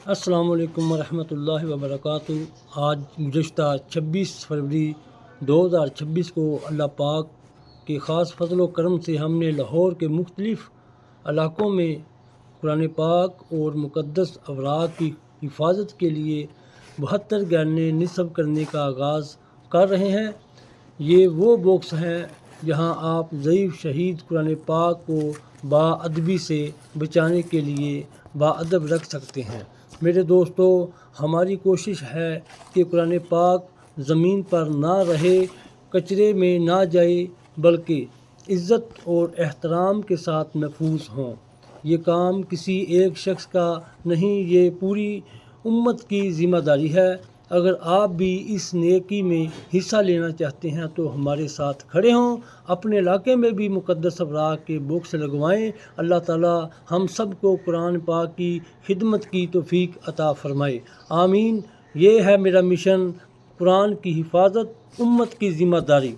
السلام علیکم ورحمۃ اللہ وبرکاتہ۔ آج گزشتہ 26 فروری 2026 کو اللہ پاک کے خاص فضل و کرم سے ہم نے لاہور کے مختلف علاقوں میں قرآن پاک اور مقدس اوراق کی حفاظت کے لیے 72 گھنٹے نصب کرنے کا آغاز کر رہے ہیں۔ یہ وہ باکس ہیں جہاں آپ ضعیف شہید قرآن پاک کو باادبی سے بچانے کے لیے باادب رکھ سکتے ہیں۔ میرے دوستو، ہماری کوشش ہے کہ قرآن پاک زمین پر نہ رہے، کچرے میں نہ جائے، بلکہ عزت اور احترام کے ساتھ محفوظ ہوں۔ یہ کام کسی ایک شخص کا نہیں، یہ پوری امت کی ذمہ داری ہے۔ اگر آپ بھی اس نیکی میں حصہ لینا چاہتے ہیں تو ہمارے ساتھ کھڑے ہوں، اپنے علاقے میں بھی مقدس اوراق کے باکس لگوائیں۔ اللہ تعالی ہم سب کو قرآن پاک کی خدمت کی توفیق عطا فرمائے، آمین۔ یہ ہے میرا مشن، قرآن کی حفاظت، امت کی ذمہ داری۔